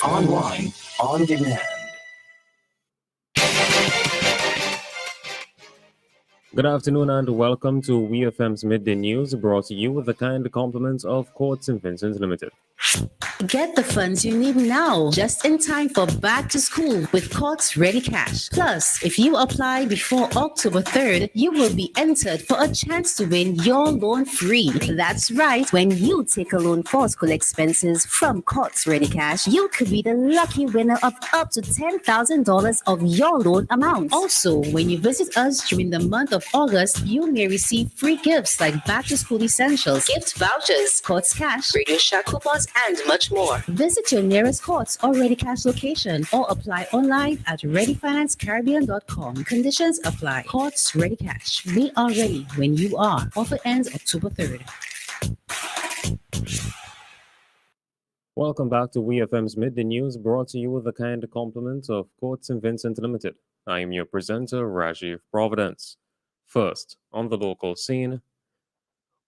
Online, on demand. Good afternoon and welcome to WEFM's Midday News, brought to you with the kind compliments of Courts St. Vincent Limited. Get the funds you need now, just in time for back to school with Courts Ready Cash. Plus, if you apply before October 3rd, you will be entered for a chance to win your loan free. That's right, when you take a loan for school expenses from Courts Ready Cash, you could be the lucky winner of up to $10,000 of your loan amount. Also, when you visit us during the month of August, you may receive free gifts like back to school essentials, gift vouchers, Courts Cash, Radio Shack coupons, and much more. Visit your nearest Courts or Ready Cash location or apply online at readyfinancecaribbean.com. Conditions apply. Courts Ready Cash. We are ready when you are. Offer ends October 3rd. Welcome back to WEFM's Midday News, brought to you with the kind compliments of Courts St. Vincent Limited. I am your presenter, Rajiv Providence. First, on the local scene,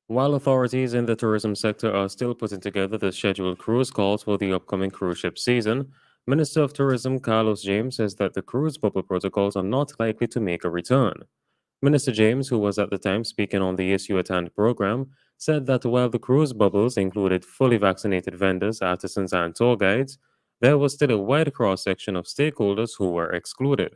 while authorities in the tourism sector are still putting together the scheduled cruise calls for the upcoming cruise ship season, Minister of Tourism Carlos James says that the cruise bubble protocols are not likely to make a return. Minister James, who was at the time speaking on the Issue at Hand program, said that while the cruise bubbles included fully vaccinated vendors, artisans, and tour guides, there was still a wide cross-section of stakeholders who were excluded.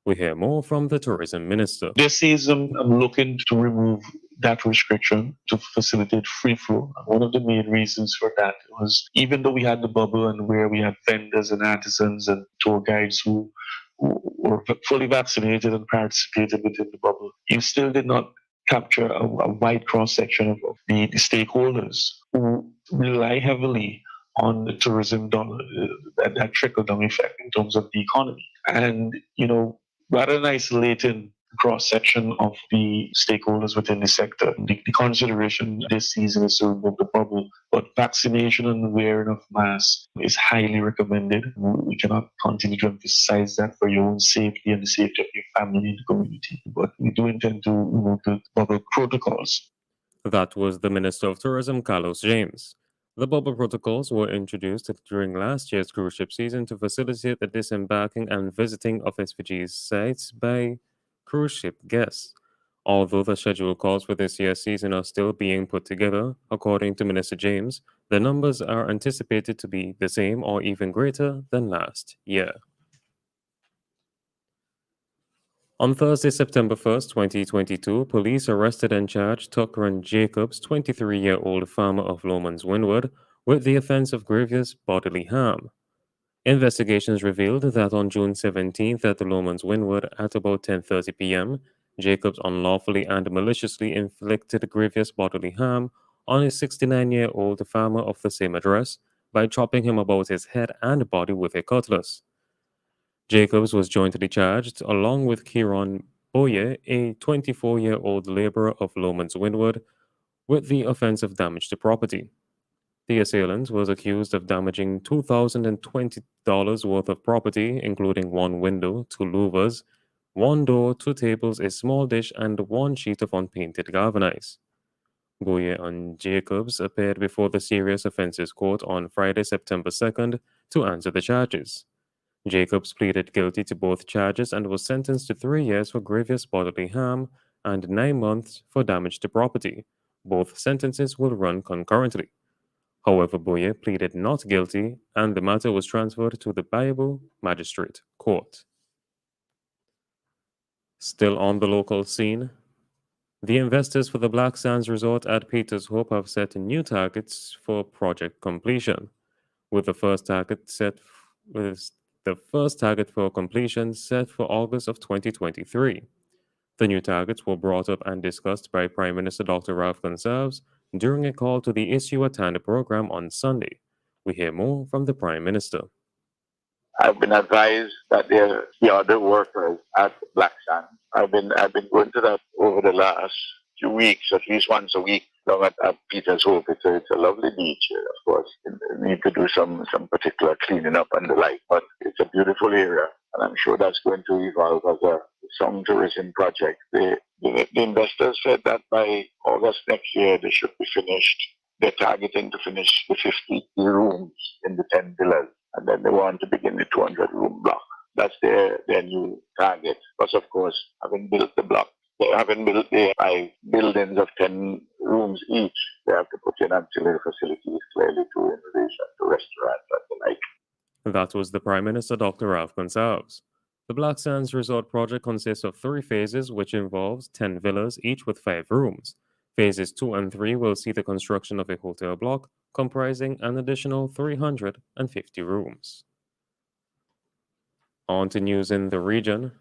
We hear more from the tourism minister. This season, I'm looking to remove that restriction to facilitate free flow. And one of the main reasons for that was even though we had the bubble and where we had vendors and artisans and tour guides who were fully vaccinated and participated within the bubble, you still did not capture a wide cross section of the stakeholders who rely heavily on the tourism dollar, that trickle down effect in terms of the economy. And, rather than isolating cross section of the stakeholders within the sector, the consideration this season is to remove the bubble, but vaccination and wearing of masks is highly recommended. We cannot continue to emphasize that for your own safety and the safety of your family and the community. But we do intend to remove the bubble protocols. That was the Minister of Tourism, Carlos James. The bubble protocols were introduced during last year's cruise ship season to facilitate the disembarking and visiting of SPG's sites by cruise ship guests. Although the schedule calls for this year's season are still being put together, according to Minister James, the numbers are anticipated to be the same or even greater than last year. On Thursday, September 1st, 2022, police arrested and charged Tuckran Jacobs, 23-year-old farmer of Lomans Windward, with the offense of grievous bodily harm. Investigations revealed that on June 17th at the Lomans Windward at about 10:30 p.m., Jacobs unlawfully and maliciously inflicted grievous bodily harm on a 69-year-old farmer of the same address by chopping him about his head and body with a cutlass. Jacobs was jointly charged, along with Kieron Boye, a 24-year-old laborer of Lomans Windward, with the offense of damage to property. The assailant was accused of damaging $2,020 worth of property, including one window, two louvers, one door, two tables, a small dish, and one sheet of unpainted galvanized. Boye and Jacobs appeared before the Serious Offences Court on Friday, September 2nd, to answer the charges. Jacobs pleaded guilty to both charges and was sentenced to 3 years for grievous bodily harm and 9 months for damage to property. Both sentences will run concurrently. However, Boye pleaded not guilty, and the matter was transferred to the Bible Magistrate Court. Still on the local scene, the investors for the Black Sands Resort at Peters Hope have set new targets for project completion, with the first target for completion set for August of 2023. The new targets were brought up and discussed by Prime Minister Dr. Ralph Gonsalves during a call to the Issue at Hand program on Sunday. We hear more from the Prime Minister. I've been advised that they're the other workers at Black Sand. I've been going to that over the last few weeks, at least once a week, down at Peter's Hope. It's a lovely beach here, of course. You need to do some particular cleaning up and the like, but it's a beautiful area, and I'm sure that's going to evolve as some tourism project. The investors said that by August next year they should be finished. They're targeting to finish the 50 rooms in the 10 villas. and then they want to begin the 200 room block. That's their new target. Because of course, having built the block, they haven't built the 5 buildings of 10 rooms each. They have to put in ancillary facilities clearly to innovation, to restaurants and the like. That was the Prime Minister, Dr. Ralph Gonsalves. The Black Sands Resort project consists of 3 phases, which involves 10 villas, each with 5 rooms. Phases 2 and 3 will see the construction of a hotel block comprising an additional 350 rooms. On to news in the region.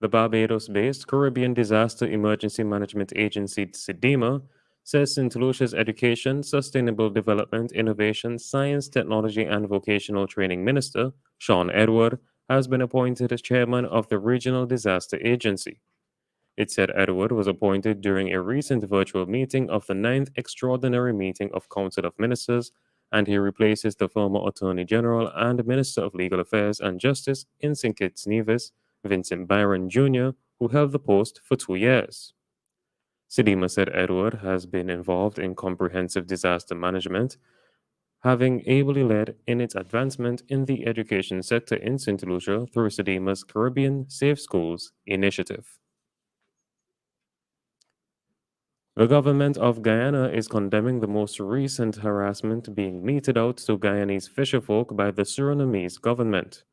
The Barbados based Caribbean Disaster Emergency Management Agency, CDEMA, says St. Lucia's Education, Sustainable Development, Innovation, Science, Technology, and Vocational Training Minister, Sean Edward, has been appointed as chairman of the Regional Disaster Agency. It said Edward was appointed during a recent virtual meeting of the 9th Extraordinary Meeting of Council of Ministers, and he replaces the former Attorney General and Minister of Legal Affairs and Justice in St. Kitts Nevis, Vincent Byron Jr., who held the post for 2 years. Sidima said Edward has been involved in comprehensive disaster management, having ably led in its advancement in the education sector in St. Lucia through Sidima's Caribbean Safe Schools initiative. The government of Guyana is condemning the most recent harassment being meted out to Guyanese fisherfolk by the Surinamese government.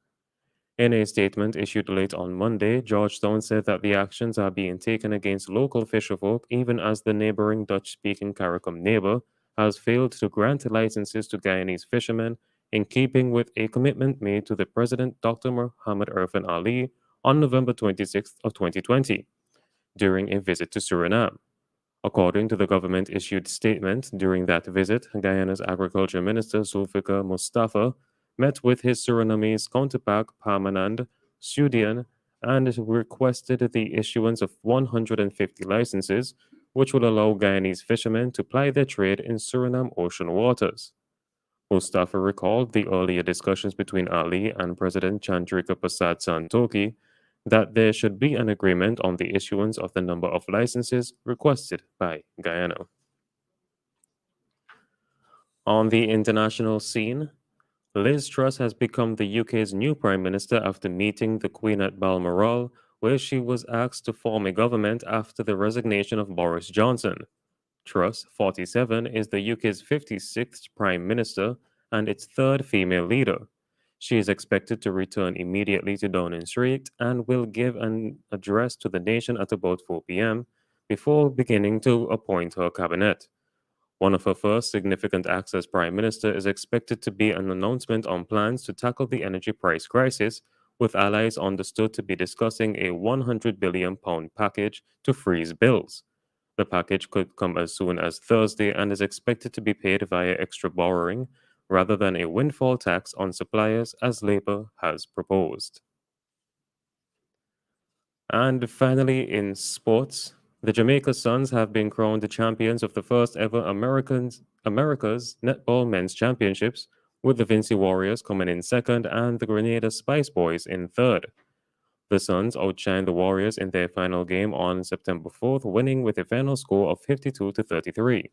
In a statement issued late on Monday, Georgetown said that the actions are being taken against local fisherfolk even as the neighboring Dutch-speaking CARICOM neighbor has failed to grant licenses to Guyanese fishermen in keeping with a commitment made to the President Dr. Muhammad Irfan Ali on November 26th of 2020 during a visit to Suriname. According to the government-issued statement, during that visit, Guyana's Agriculture Minister Zulfikar Mustafa met with his Surinamese counterpart Parmanand Sudian and requested the issuance of 150 licenses, which will allow Guyanese fishermen to ply their trade in Suriname ocean waters. Mustafa recalled the earlier discussions between Ali and President Chandrika Prasad Santokhi that there should be an agreement on the issuance of the number of licenses requested by Guyana. On the international scene, Liz Truss has become the UK's new Prime Minister after meeting the Queen at Balmoral, where she was asked to form a government after the resignation of Boris Johnson. Truss, 47, is the UK's 56th Prime Minister and its third female leader. She is expected to return immediately to Downing Street and will give an address to the nation at about 4 p.m. before beginning to appoint her cabinet. One of her first significant acts as Prime Minister is expected to be an announcement on plans to tackle the energy price crisis, with allies understood to be discussing a £100 billion package to freeze bills. The package could come as soon as Thursday and is expected to be paid via extra borrowing rather than a windfall tax on suppliers as Labour has proposed. And finally, in sports, the Jamaica Suns have been crowned the champions of the first ever America's Netball Men's Championships, with the Vincy Warriors coming in second and the Grenada Spice Boys in third. The Suns outshined the Warriors in their final game on September 4th, winning with a final score of 52-33.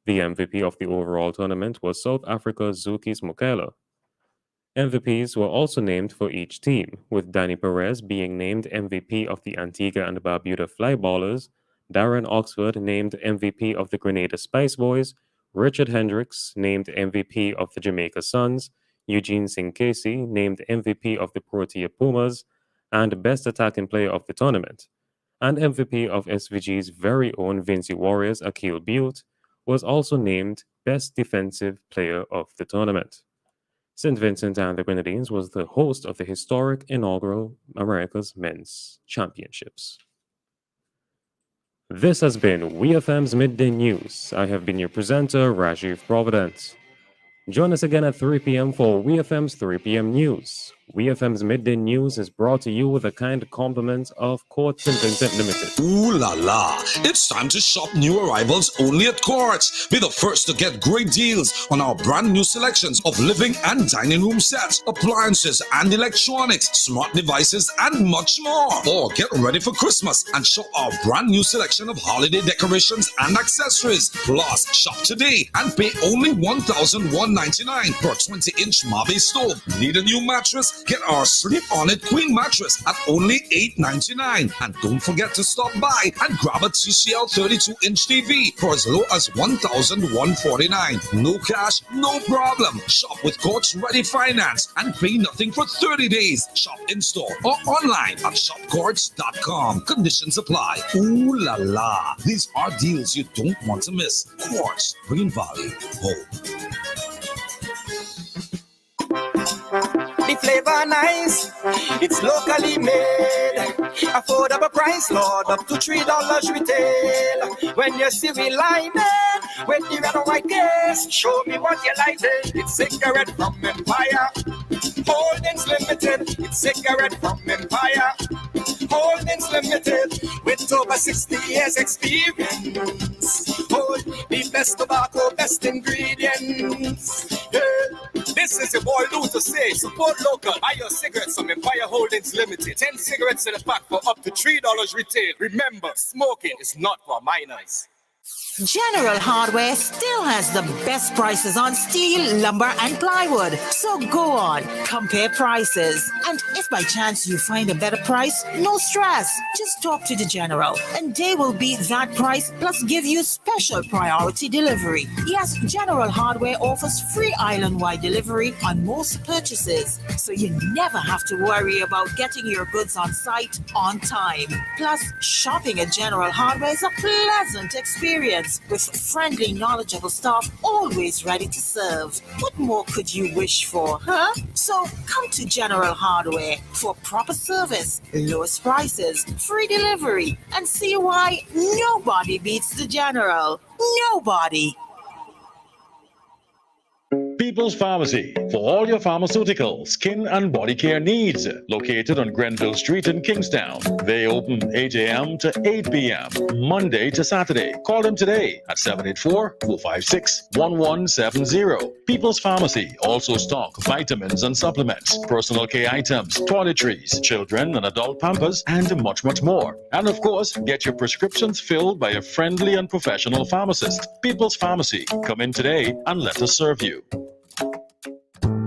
The MVP of the overall tournament was South Africa's Zukis Mukela. MVPs were also named for each team, with Danny Perez being named MVP of the Antigua and Barbuda Flyballers, Darren Oxford named MVP of the Grenada Spice Boys, Richard Hendricks named MVP of the Jamaica Suns, Eugene Sinkesi named MVP of the Protea Pumas, and Best Attacking Player of the tournament. And MVP of SVG's very own Vincy Warriors, Akil Butte, was also named Best Defensive Player of the tournament. St. Vincent and the Grenadines was the host of the historic inaugural America's Men's Championships. This has been WEFM's Midday News. I have been your presenter, Rajiv Providence. Join us again at 3 p.m. for WEFM's 3 p.m. News. WeFM's Midday News is brought to you with a kind compliment of Courts and Vincent Limited. Ooh la la! It's time to shop new arrivals only at Courts. Be the first to get great deals on our brand new selections of living and dining room sets, appliances and electronics, smart devices and much more. Or get ready for Christmas and shop our brand new selection of holiday decorations and accessories. Plus, shop today and pay only $1,199 per 20-inch Mave stove. Need a new mattress? Get our Sleep On It Queen mattress at only $899. And don't forget to stop by and grab a TCL 32-inch TV for as low as $1,149. No cash, no problem. Shop with Courts Ready Finance and pay nothing for 30 days. Shop in-store or online at shopcourts.com. Conditions apply. Ooh la la. These are deals you don't want to miss. Courts, bringing value home. The flavor nice, it's locally made. Affordable price, Lord, up to $3 retail. When you see we line it, with the red and white case, show me what you like it. It's cigarette from Empire, Holdings Limited. It's cigarette from Empire, Holdings Limited. With over 60 years experience, hold the best tobacco, best ingredients. Yeah. This is your boy Lou to say, support local, buy your cigarettes from Empire Holdings Limited. 10 cigarettes in a pack for up to $3 retail. Remember, smoking is not for minors. General Hardware still has the best prices on steel, lumber, and plywood. So go on, compare prices. And if by chance you find a better price, no stress. Just talk to the General, and they will beat that price plus give you special priority delivery. Yes, General Hardware offers free island-wide delivery on most purchases, so you never have to worry about getting your goods on site on time. Plus, shopping at General Hardware is a pleasant experience with friendly, knowledgeable staff always ready to serve. What more could you wish for, huh? So come to General Hardware for proper service, lowest prices, free delivery, and see why nobody beats the General. Nobody. People's Pharmacy, for all your pharmaceutical, skin and body care needs. Located on Grenville Street in Kingstown. They open 8 a.m. to 8 p.m. Monday to Saturday. Call them today at 784-456-1170. People's Pharmacy also stock vitamins and supplements, personal care items, toiletries, children and adult pampers, and much, much more. And of course, get your prescriptions filled by a friendly and professional pharmacist. People's Pharmacy. Come in today and let us serve you.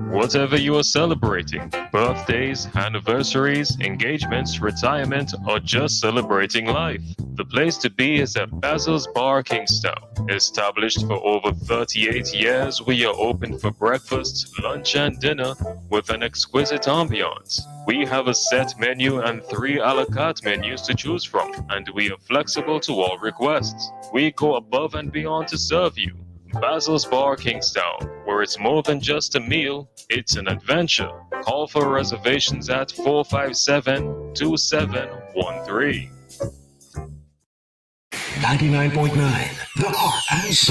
Whatever you are celebrating, birthdays, anniversaries, engagements, retirement, or just celebrating life, the place to be is at Basil's Bar Kingstown. Established for over 38 years, we are open for breakfast, lunch, and dinner with an exquisite ambiance. We have a set menu and 3 a la carte menus to choose from, and we are flexible to all requests. We go above and beyond to serve you. Basil's Bar Kingstown, where it's more than just a meal, it's an adventure. Call for reservations at 457-2713. 99.9 The Heart and Soul.